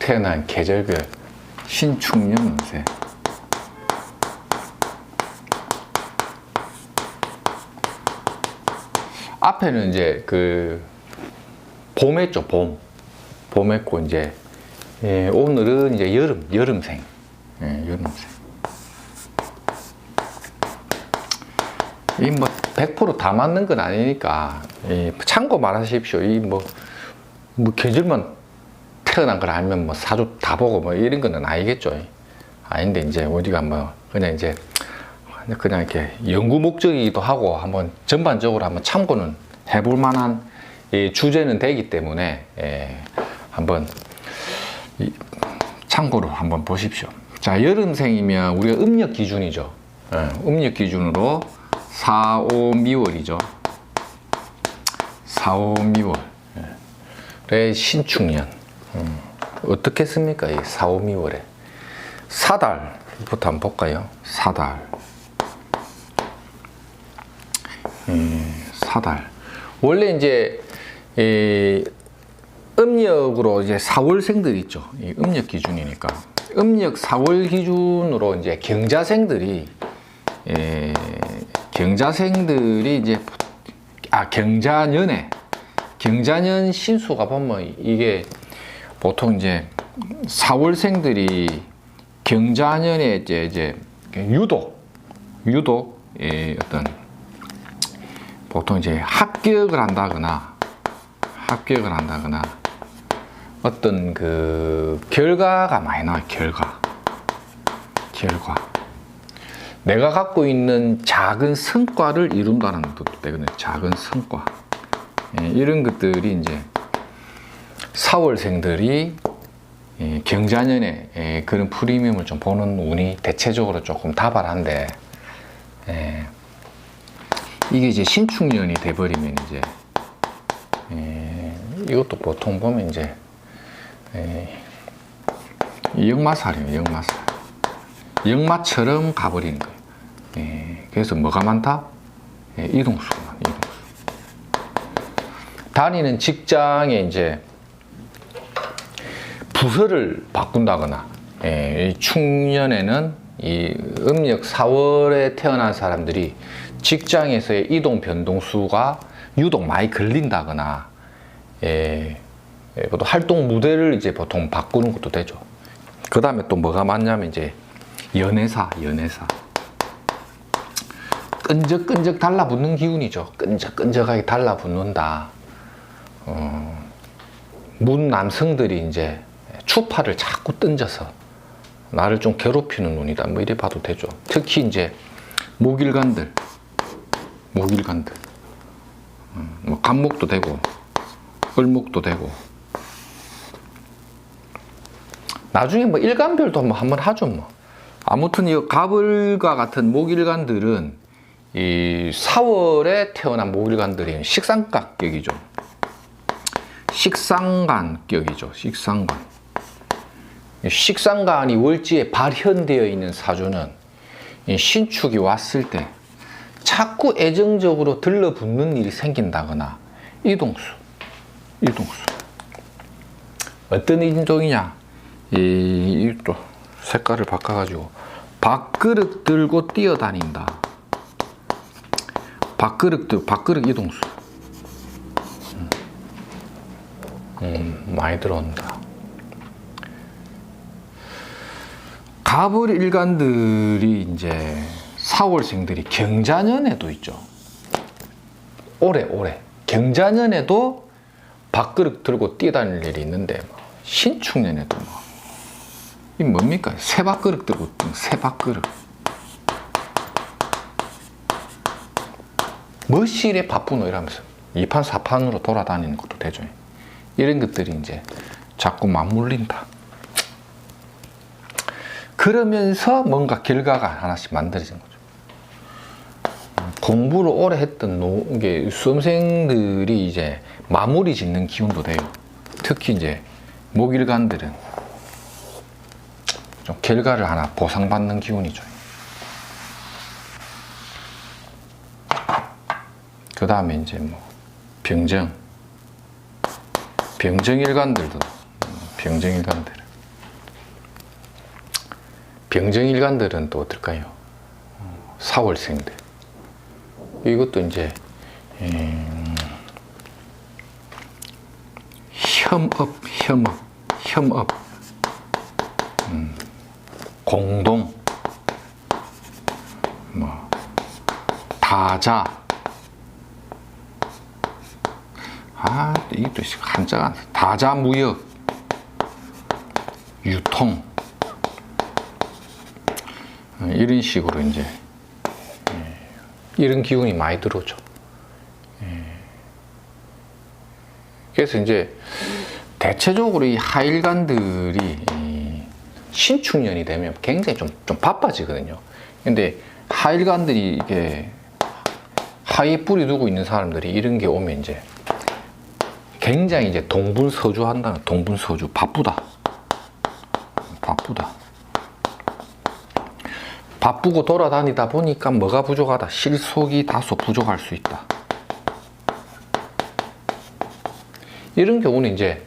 태어난 계절별 신축년 운세. 앞에는 이제 그 봄했죠. 봄했고 이제 오늘은 이제 여름생. 여름생. 이 뭐 100% 다 맞는 건 아니니까 참고 말하십시오. 이 뭐 계절만 태어난 걸 알면 뭐 사주 다 보고 뭐 이런 거는 아니겠죠. 아닌데 이제 우리가 뭐 그냥 이제 그냥 이렇게 연구 목적이기도 하고 한번 전반적으로 한번 참고는 해볼 만한 주제는 되기 때문에 한번 참고로 한번 보십시오. 자, 여름생이면 우리가 음력 기준이죠. 음력 기준으로 4, 5, 미월이죠. 4, 5, 미월의 신축년. 어떻게 씁니까? 이 4, 5, 미월에. 사달부터 한번 볼까요? 사달. 사달. 원래 이제 음력으로 이제 4월생들 있죠. 이 음력 기준이니까. 음력 4월 기준으로 이제 경자생들이 이제 경자년 신수가 보면 이게 보통 이제 4월생들이 경자년에 이제 유독 어떤 보통 이제 합격을 한다거나 어떤 그 결과가 많이 나와요. 결과. 내가 갖고 있는 작은 성과를 이룬다는 것도 되거든요. 작은 성과. 이런 것들이 이제 4월생들이 경자년에 그런 프리미엄을 좀 보는 운이 대체적으로 조금 다발한데, 이게 이제 신축년이 돼버리면 이제 이것도 보통 보면 이제 역마살이에요. 역마처럼 가버리는 거예요. 그래서 뭐가 많다? 이동수가 많아. 이동수. 다니는 직장에 이제 부서를 바꾼다거나, 이 축년에는 이 음력 4월에 태어난 사람들이 직장에서의 이동 변동수가 유독 많이 걸린다거나, 보통 활동 무대를 이제 보통 바꾸는 것도 되죠. 그 다음에 또 뭐가 많냐면 이제 연애사. 끈적끈적 달라붙는 기운이죠. 끈적끈적하게 달라붙는다. 문 남성들이 이제 추파를 자꾸 던져서 나를 좀 괴롭히는 운이다. 뭐 이래 봐도 되죠. 특히 이제 목일간들. 뭐 간목도 되고 을목도 되고. 나중에 뭐 일간별도 뭐 한번 하죠 뭐. 아무튼 이 갑을과 같은 목일간들은 이 4월에 태어난 목일간들이 식상간격이죠. 식상간이 월지에 발현되어 있는 사주는 이 신축이 왔을 때 자꾸 애정적으로 들러붙는 일이 생긴다거나 이동수. 어떤 인종이냐? 이 또 색깔을 바꿔가지고 밥그릇 들고 뛰어다닌다. 밥그릇 이동수. 많이 들어온다. 갑을 일간들이 이제 4월생들이 경자년에도 있죠. 올해 경자년에도 밥그릇 들고 뛰어다닐 일이 있는데 신축년에도 이 뭡니까? 새밥그릇 들고 새밥그릇. 뭐실에 바쁘노 이러면서 2판 4판으로 돌아다니는 것도 되죠. 이런 것들이 이제 자꾸 맞물린다. 그러면서 뭔가 결과가 하나씩 만들어진 거죠. 공부를 오래 했던 수험생들이 이제 마무리 짓는 기운도 돼요. 특히 이제 목일간들은 좀 결과를 하나 보상받는 기운이죠. 그 다음에 이제 뭐 병정일간들도 병정일간들 병정일간들은 또 어떨까요? 4월생들. 이것도 이제 혐업, 공동, 뭐 다자. 이것도 한자가 안 돼. 다자무역, 유통, 이런 식으로 이제 이런 기운이 많이 들어오죠. 그래서 이제 대체적으로 이 하일간들이 신축년이 되면 굉장히 좀 바빠지거든요. 근데 하일간들이 이게 하에 뿌리 두고 있는 사람들이 이런 게 오면 이제 굉장히 이제 동분서주 한다는, 동분서주. 바쁘다. 바쁘고 돌아다니다 보니까 뭐가 부족하다. 실속이 다소 부족할 수 있다. 이런 경우는 이제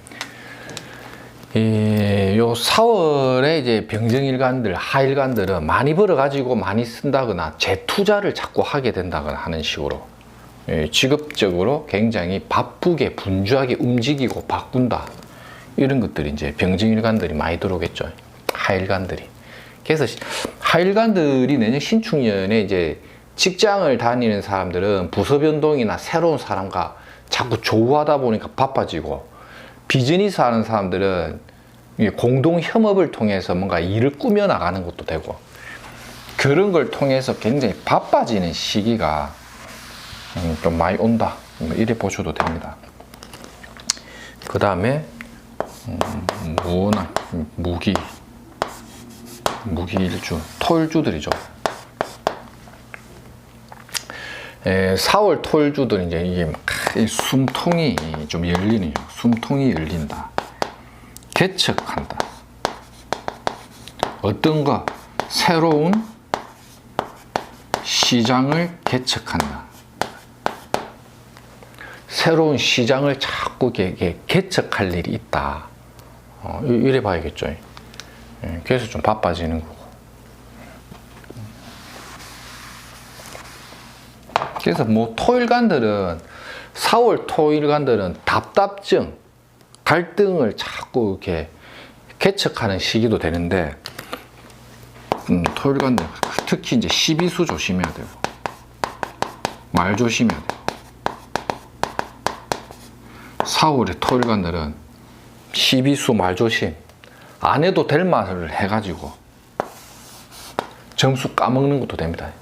요 4월에 이제 병정일간들, 하일간들은 많이 벌어가지고 많이 쓴다거나 재투자를 자꾸 하게 된다거나 하는 식으로 직업적으로 굉장히 바쁘게 분주하게 움직이고 바꾼다. 이런 것들이 이제 병정일간들이 많이 들어오겠죠. 하일간들이. 그래서 하일간들이 내년 신축년에 이제 직장을 다니는 사람들은 부서 변동이나 새로운 사람과 자꾸 조우하다 보니까 바빠지고, 비즈니스 하는 사람들은 공동 협업을 통해서 뭔가 일을 꾸며 나가는 것도 되고, 그런 걸 통해서 굉장히 바빠지는 시기가 좀 많이 온다. 이래 보셔도 됩니다. 그 다음에 무기일주, 토일주들이죠. 4월 토일주들은 이제 이게 숨통이 좀 열리네요. 숨통이 열린다. 개척한다. 어떤가? 새로운 시장을 개척한다. 새로운 시장을 자꾸 개척할 일이 있다. 이래 봐야겠죠. 그래서 좀 바빠지는 거고. 그래서 뭐 토일간들은 4월 토일간들은 답답증, 갈등을 자꾸 이렇게 개척하는 시기도 되는데, 토일간들 특히 이제 시비수 조심해야 되고, 말 조심해야 되고. 4월에 토일간들은 시비수, 말 조심 안 해도 될 말을 해가지고 점수 까먹는 것도 됩니다.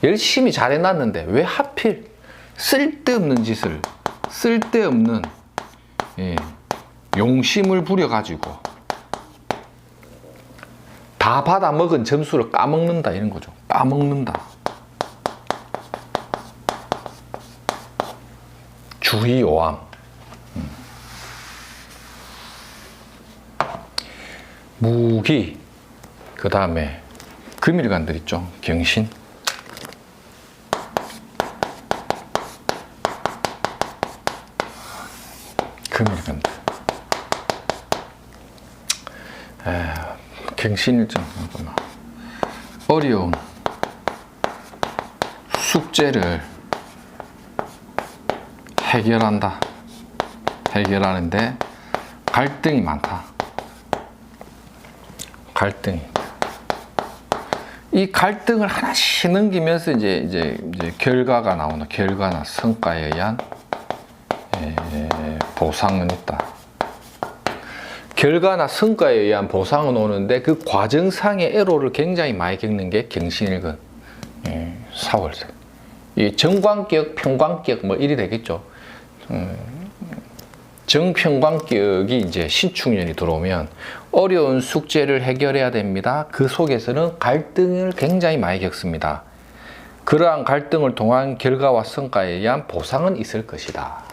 열심히 잘 해놨는데 왜 하필 쓸데없는 짓을, 쓸데없는 용심을 부려가지고 다 받아먹은 점수를 까먹는다, 이런 거죠. 까먹는다. 주의요함. 무기, 그 다음에 금일간들 있죠. 경신. 금일간들. 경신일정. 어려운 숙제를 해결한다. 해결하는데 갈등이 많다. 갈등이. 이 갈등을 하나씩 넘기면서 이제 결과가 나오나, 결과나 성과에 의한 보상은 있다. 결과나 성과에 의한 보상은 오는데 그 과정상의 애로를 굉장히 많이 겪는 게 경신일근 4월생. 이 정관격, 평관격 뭐 이리 되겠죠. 정평관격이 이제 신축년이 들어오면 어려운 숙제를 해결해야 됩니다. 그 속에서는 갈등을 굉장히 많이 겪습니다. 그러한 갈등을 통한 결과와 성과에 의한 보상은 있을 것이다.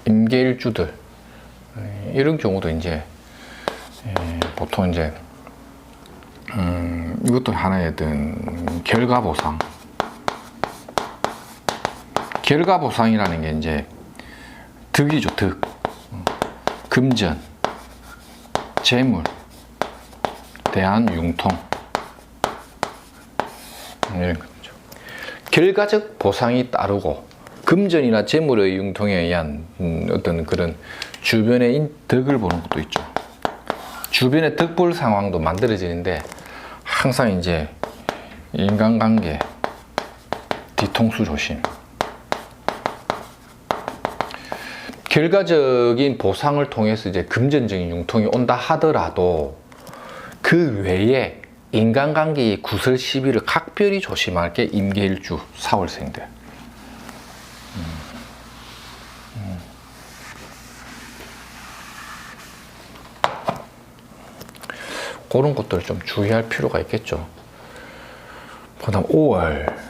임계일주들 이런 경우도 이제 보통 이제 이것도 하나의 어떤 결과 보상, 결과보상이라는 게 이제 득이죠, 득. 금전, 재물, 대한융통. 이런 거죠. 결과적 보상이 따르고, 금전이나 재물의 융통에 의한 어떤 그런 주변의 덕을 보는 것도 있죠. 주변의 덕 볼 상황도 만들어지는데, 항상 이제 인간관계, 뒤통수 조심. 결과적인 보상을 통해서 이제 금전적인 융통이 온다 하더라도 그 외에 인간관계의 구설 시비를 각별히 조심할 게 임계일주 4월생들. 그런 것들을 좀 주의할 필요가 있겠죠. 그다음 5월.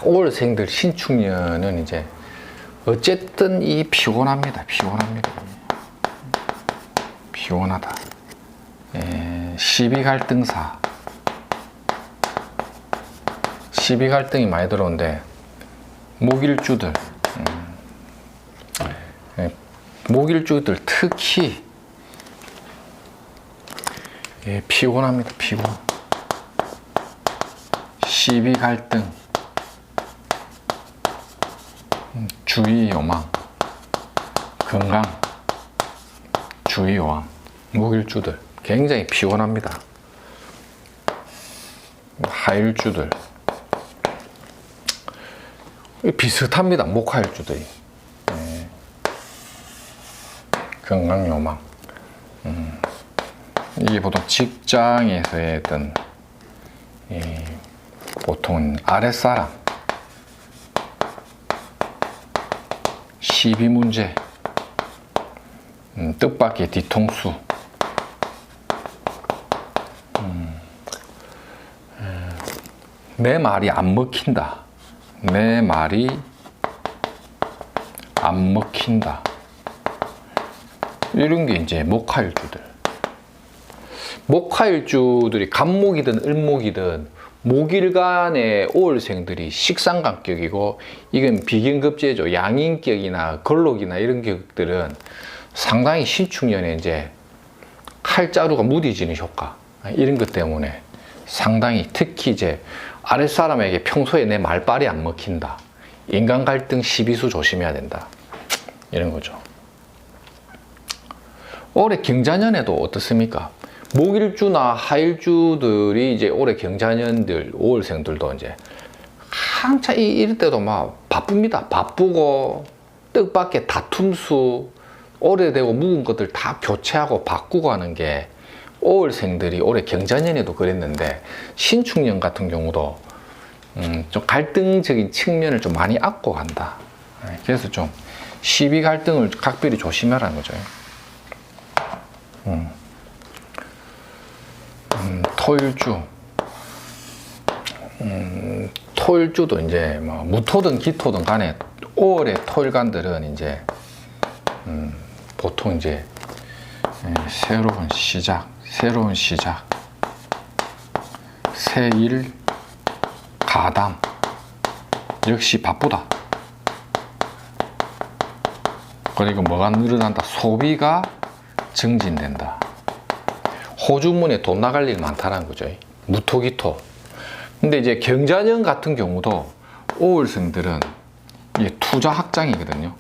5월생들 신축년은 이제 어쨌든 이 피곤합니다. 피곤하다. 시비갈등사. 시비갈등이 많이 들어오는데, 목일주들. 목일주들 특히 피곤합니다. 피곤. 시비갈등, 주의 요망, 건강, 주의 요망. 목일주들 굉장히 피곤합니다. 하일주들 비슷합니다. 목하일주들이. 건강 요망. 이게 보통 직장에서의 어떤 보통 아랫사람, 시비 문제, 뜻밖의 뒤통수, 내 말이 안 먹힌다. 내 말이 안 먹힌다. 이런 게 이제 목화일주들. 목화일주들이 간목이든 을목이든 목일간의 5월생들이 식상간격이고, 이건 비견급제죠. 양인격이나 걸록이나 이런 격들은 상당히 신축년에 이제 칼자루가 무디지는 효과, 이런 것 때문에 상당히, 특히 이제 아랫사람에게 평소에 내 말빨이 안 먹힌다, 인간 갈등 시비수 조심해야 된다, 이런 거죠. 올해 경자년에도 어떻습니까? 목일주나 하일주들이 이제 올해 경자년들, 5월생들도 이제 한참 이럴 때도 막 바쁩니다. 바쁘고, 뜻밖의 다툼수, 오래되고 묵은 것들 다 교체하고 바꾸고 하는 게 5월생들이 올해 경자년에도 그랬는데, 신축년 같은 경우도 좀 갈등적인 측면을 좀 많이 안고 간다. 그래서 좀 시비 갈등을 각별히 조심하라는 거죠. 토일주. 토일주도 이제 뭐 무토든 기토든 간에 5월의 토일간들은 이제 보통 이제 새로운 시작, 새일, 가담, 역시 바쁘다. 그리고 뭐가 늘어난다? 소비가 증진된다. 호주문에 돈 나갈 일 많다는 거죠. 무토기토. 근데 이제 경자년 같은 경우도 5월생들은 이게 투자 확장이거든요.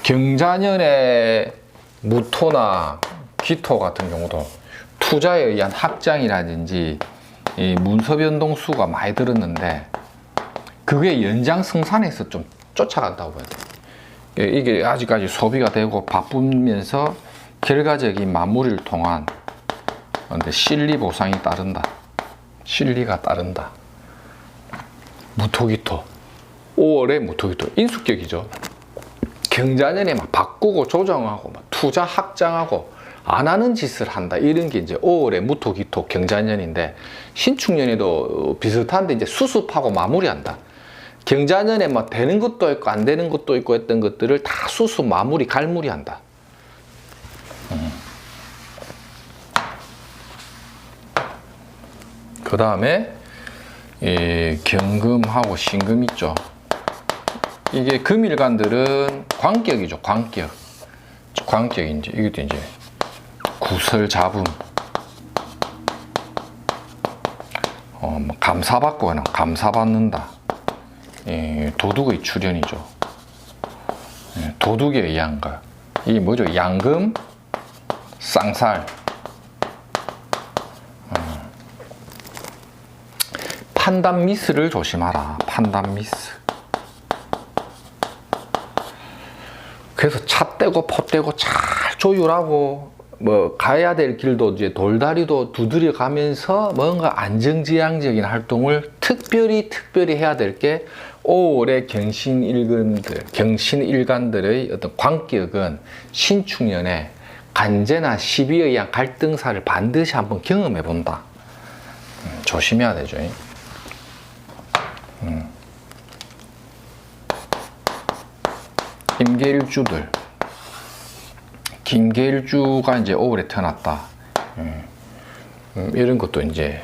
경자년에 무토나 기토 같은 경우도 투자에 의한 확장이라든지 이 문서 변동수가 많이 들었는데, 그게 연장생산에서 좀 쫓아간다고 봐요. 이게 아직까지 소비가 되고 바쁘면서 결과적인 마무리를 통한 실리 보상이 따른다. 실리가 따른다. 무토기토. 5월에 무토기토. 인수격이죠. 경자년에 막 바꾸고 조정하고 막 투자 확장하고 안 하는 짓을 한다. 이런 게 이제 5월에 무토기토 경자년인데, 신축년에도 비슷한데 이제 수습하고 마무리한다. 경자년에 막 되는 것도 있고 안 되는 것도 있고 했던 것들을 다 수습 마무리 갈무리한다. 그 다음에 경금하고 신금 있죠. 이게 금일간들은 광격이죠. 광격. 광격인지 이것도 이제 구설잡음. 뭐 감사받고 그냥 감사받는다. 도둑의 출현이죠. 도둑에 의한 거. 이게 뭐죠? 양금, 쌍살. 판단 미스를 조심하라. 판단 미스. 그래서 차 떼고 포 떼고 잘 조율하고 뭐 가야 될 길도 이제 돌다리도 두드려 가면서 뭔가 안정지향적인 활동을 특별히 해야 될 게 5월의 경신일간들의 어떤 광격은 신축년에 간제나 시비에 의한 갈등사를 반드시 한번 경험해 본다. 조심해야 되죠. 임계일주들. 김계일주가 이제 5월에 태어났다. 이런 것도 이제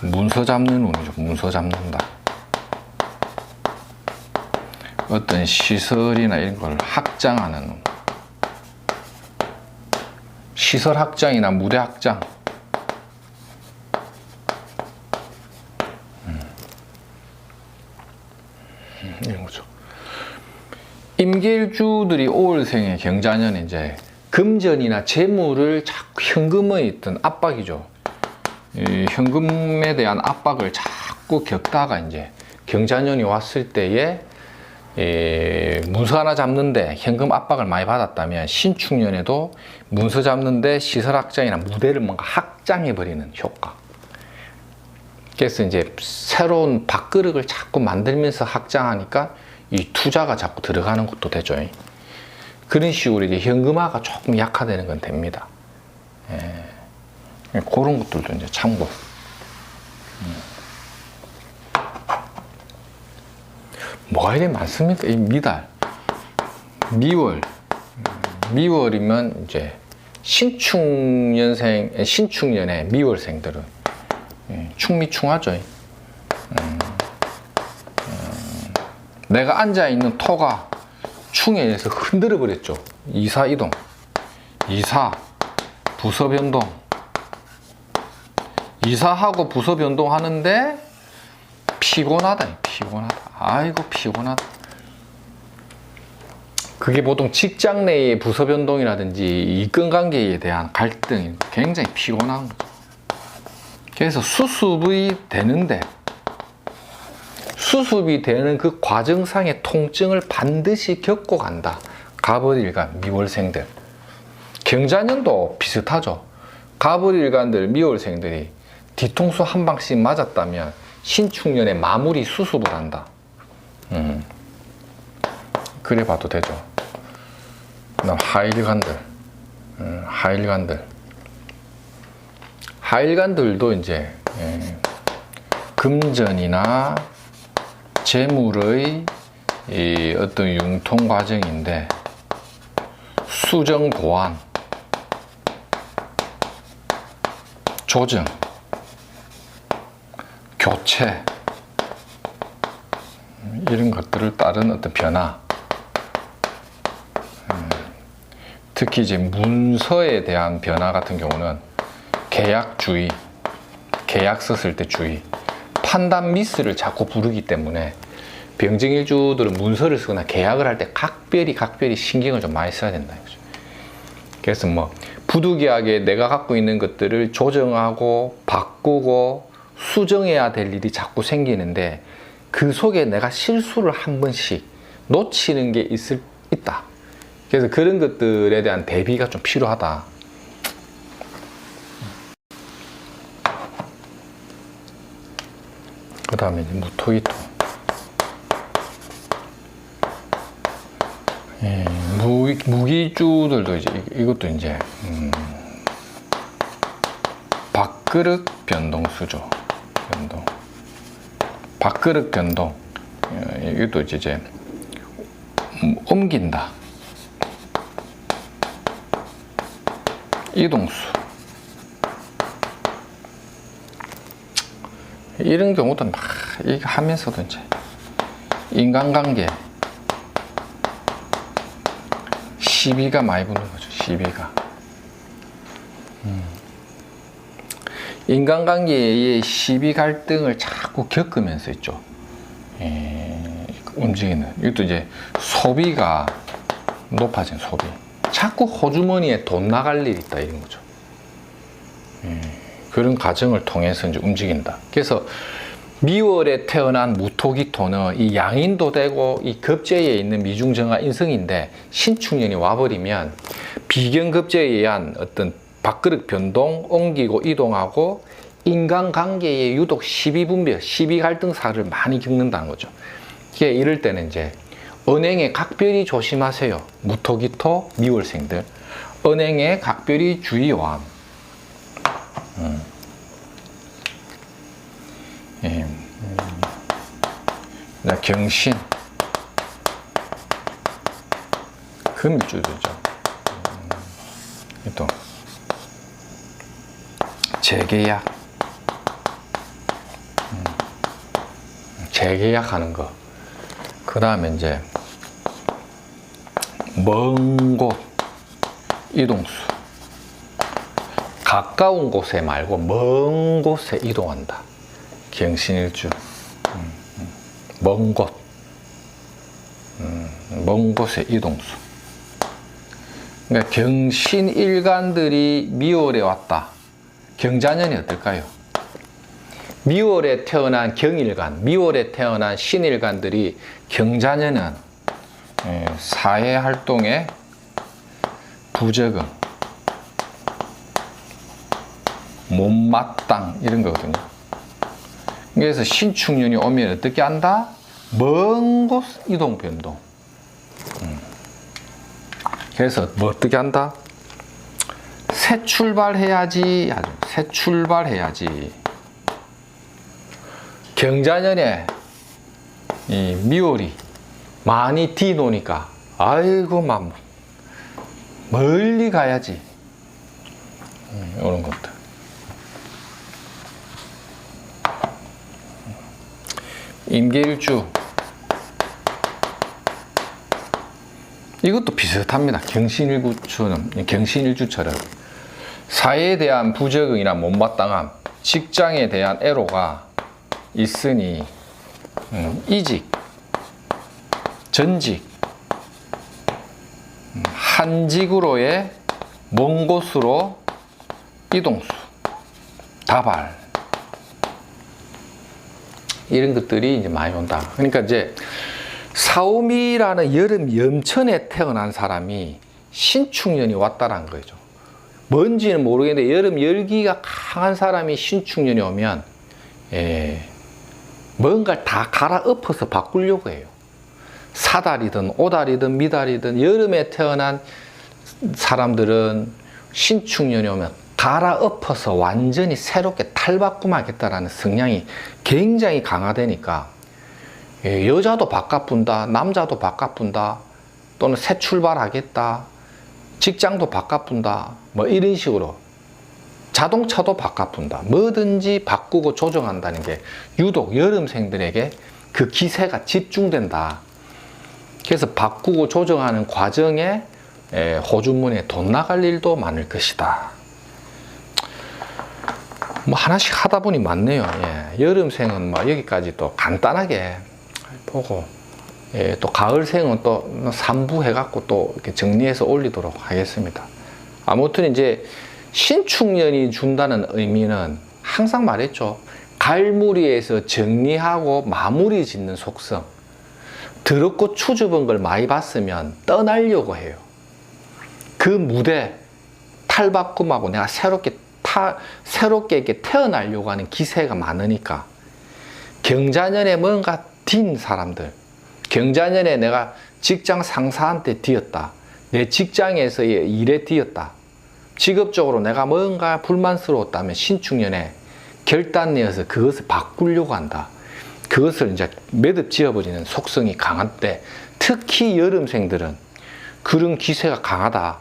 문서 잡는 운이죠. 문서 잡는다. 어떤 시설이나 이런 걸 확장하는 운. 시설 확장이나 무대 확장. 이런 거죠. 임계일주들이 5월생의 경자년에 이제 금전이나 재물을 자꾸 현금의 있던 압박이죠. 이 현금에 대한 압박을 자꾸 겪다가 이제 경자년이 왔을 때에 문서 하나 잡는데 현금 압박을 많이 받았다면 신축년에도 문서 잡는데 시설 확장이나 무대를 뭔가 확장해버리는 효과. 그래서 이제 새로운 밥그릇을 자꾸 만들면서 확장하니까 이 투자가 자꾸 들어가는 것도 되죠. 그런 식으로 이제 현금화가 조금 약화되는 건 됩니다. 그런 것들도 이제 참고. 뭐가 이렇게 많습니까? 이 미달, 미월이면 이제 신축년의 미월생들은 충미충하죠. 내가 앉아있는 토가 충에 의해서 흔들어 버렸죠. 이사 이동, 이사, 부서 변동. 이사하고 부서 변동하는데 피곤하다. 아이고 피곤하다. 그게 보통 직장 내의 부서 변동이라든지 이권 관계에 대한 갈등이 굉장히 피곤한 거죠. 그래서 수습이 되는데 수습이 되는 그 과정상의 통증을 반드시 겪고 간다. 갑을일간 미월생들. 경자년도 비슷하죠. 갑을일간들 미월생들이 뒤통수 한 방씩 맞았다면 신축년에 마무리 수습을 한다. 그래 봐도 되죠. 그다음 하일간들도 이제 금전이나 재물의 이 어떤 융통 과정인데 수정 보완, 조정, 교체 이런 것들을 따른 어떤 변화. 특히 이제 문서에 대한 변화 같은 경우는 계약주의, 계약서 쓸 때 주의, 판단 미스를 자꾸 부르기 때문에 병증일주들은 문서를 쓰거나 계약을 할 때 각별히 신경을 좀 많이 써야 된다. 그래서 뭐 부득이하게 내가 갖고 있는 것들을 조정하고 바꾸고 수정해야 될 일이 자꾸 생기는데 그 속에 내가 실수를 한 번씩 놓치는 게 있다. 그래서 그런 것들에 대한 대비가 좀 필요하다. 그 다음에 무토이토. 무기주들도 이제 이것도 이제 밥그릇 변동수죠. 밥그릇 변동. 이것도 이제 옮긴다. 이동수. 이런 경우도 막 이거 하면서도 이제 인간관계 시비가 많이 붙는 거죠. 시비가. 인간관계의 시비 갈등을 자꾸 겪으면서 있죠. 움직이는. 이것도 이제 소비가 높아진 소비. 자꾸 호주머니에 돈 나갈 일이 있다 이런 거죠. 그런 과정을 통해서 이제 움직인다. 그래서 미월에 태어난 무토기토는 이 양인도 되고 이 급제에 있는 미중정화 인성인데 신축년이 와버리면 비견급제에 의한 어떤 밥그릇 변동, 옮기고 이동하고 인간관계에 유독 시비분별, 시비갈등사를 많이 겪는다는 거죠. 이럴 때는 이제 은행에 각별히 조심하세요. 무토기토 미월생들 은행에 각별히 주의요함. 경신 금일주도죠. 또 재계약, 재계약하는 거. 그 다음에 이제 먼 곳 이동수. 가까운 곳에 말고 먼 곳에 이동한다. 경신일주. 먼 곳. 먼 곳에 이동수. 그러니까 경신일간들이 미월에 왔다. 경자년이 어떨까요? 미월에 태어난 경일간, 미월에 태어난 신일간들이 경자년은 사회활동에 부적응, 못마땅 이런 거거든요. 그래서 신축년이 오면 어떻게 한다? 먼 곳 이동 변동. 그래서 뭐 어떻게 한다? 새 출발해야지. 새 출발해야지. 경자년에 이 미월이 많이 뒤노니까 아이고 막 멀리 가야지. 이런 것들. 임계일주. 이것도 비슷합니다. 경신일주처럼 사회에 대한 부적응이나 못마땅함, 직장에 대한 애로가 있으니 이직, 전직, 한직으로의 먼 곳으로 이동수, 다발 이런 것들이 이제 많이 온다. 그러니까 이제 사오미라는 여름 염천에 태어난 사람이 신축년이 왔다라는 거죠. 뭔지는 모르겠는데 여름 열기가 강한 사람이 신축년이 오면 뭔가를 다 갈아엎어서 바꾸려고 해요. 사달이든 오달이든 미달이든 여름에 태어난 사람들은 신축년이 오면 갈아엎어서 완전히 새롭게 탈바꿈하겠다라는 성향이 굉장히 강화되니까 여자도 바꿔뿐다, 남자도 바꿔뿐다, 또는 새 출발하겠다, 직장도 바꿔뿐다, 뭐 이런 식으로 자동차도 바꿔뿐다, 뭐든지 바꾸고 조정한다는 게 유독 여름생들에게 그 기세가 집중된다. 그래서 바꾸고 조정하는 과정에 호주머니에 돈 나갈 일도 많을 것이다. 뭐 하나씩 하다 보니 많네요. 여름생은 뭐 여기까지 또 간단하게 보고, 또 가을생은 또 3부 해갖고 또 이렇게 정리해서 올리도록 하겠습니다. 아무튼 이제 신축년이 준다는 의미는 항상 말했죠. 갈무리에서 정리하고 마무리 짓는 속성. 더럽고 추접한 걸 많이 봤으면 떠나려고 해요. 그 무대 탈바꿈하고 내가 새롭게 이렇게 태어나려고 하는 기세가 많으니까 경자년에 뭔가 딘 사람들, 경자년에 내가 직장 상사한테 뒤었다, 내 직장에서의 일에 뒤었다, 직업적으로 내가 뭔가 불만스러웠다면 신축년에 결단 내어서 그것을 바꾸려고 한다. 그것을 이제 매듭 지어버리는 속성이 강한 때, 특히 여름생들은 그런 기세가 강하다.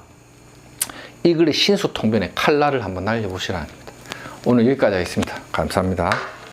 이 글의 신수통변의 칼날을 한번 날려보시라는 겁니다. 오늘 여기까지 하겠습니다. 감사합니다.